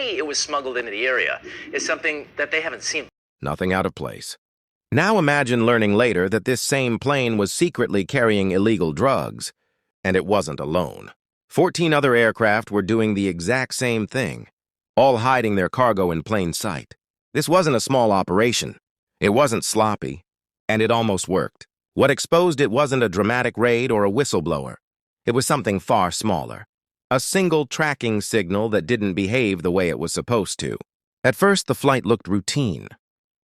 way it was smuggled into the area is something that they haven't seen. Nothing out of place. Now imagine learning later that this same plane was secretly carrying illegal drugs, and it wasn't alone. 14 other aircraft were doing the exact same thing, all hiding their cargo in plain sight. This wasn't a small operation. It wasn't sloppy, and it almost worked. What exposed it wasn't a dramatic raid or a whistleblower. It was something far smaller. A single tracking signal that didn't behave the way it was supposed to. At first, the flight looked routine.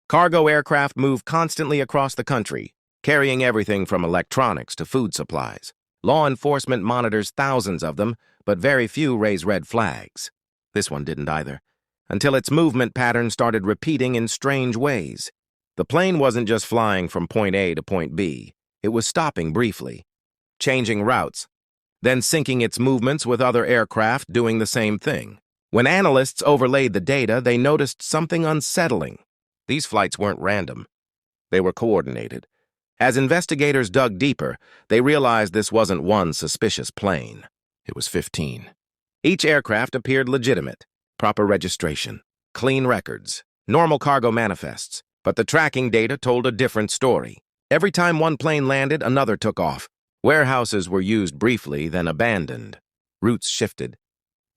Cargo aircraft move constantly across the country, carrying everything from electronics to food supplies. Law enforcement monitors thousands of them, but very few raise red flags. This one didn't either, until its movement pattern started repeating in strange ways. The plane wasn't just flying from point A to point B. It was stopping briefly, changing routes, then syncing its movements with other aircraft doing the same thing. When analysts overlaid the data, they noticed something unsettling. These flights weren't random. They were coordinated. As investigators dug deeper, they realized this wasn't one suspicious plane. It was 15. Each aircraft appeared legitimate. Proper registration, clean records, normal cargo manifests. But the tracking data told a different story. Every time one plane landed, another took off. Warehouses were used briefly, then abandoned. Routes shifted.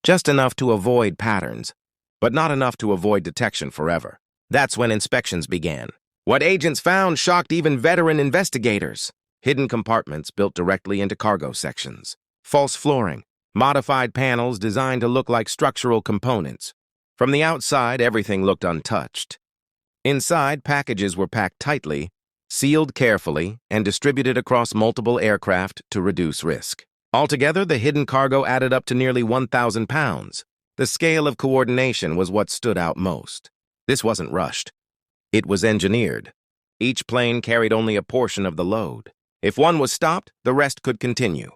Just enough to avoid patterns, but not enough to avoid detection forever. That's when inspections began. What agents found shocked even veteran investigators. Hidden compartments built directly into cargo sections. False flooring. Modified panels designed to look like structural components. From the outside, everything looked untouched. Inside, packages were packed tightly, sealed carefully, and distributed across multiple aircraft to reduce risk. Altogether, the hidden cargo added up to nearly 1,000 pounds. The scale of coordination was what stood out most. This wasn't rushed. It was engineered. Each plane carried only a portion of the load. If one was stopped, the rest could continue.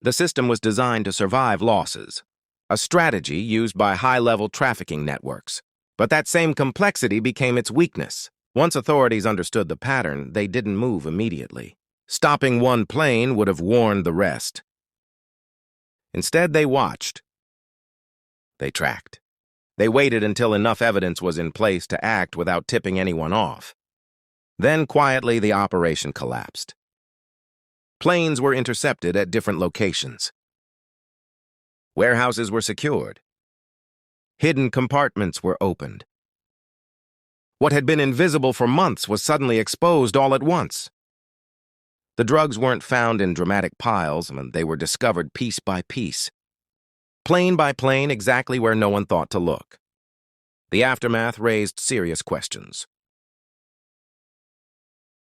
The system was designed to survive losses, a strategy used by high-level trafficking networks. But that same complexity became its weakness. Once authorities understood the pattern, they didn't move immediately. Stopping one plane would have warned the rest. Instead, they watched. They tracked. They waited until enough evidence was in place to act without tipping anyone off. Then, quietly, the operation collapsed. Planes were intercepted at different locations. Warehouses were secured. Hidden compartments were opened. What had been invisible for months was suddenly exposed all at once. The drugs weren't found in dramatic piles, and they were discovered piece by piece. Plane by plane, exactly where no one thought to look. The aftermath raised serious questions.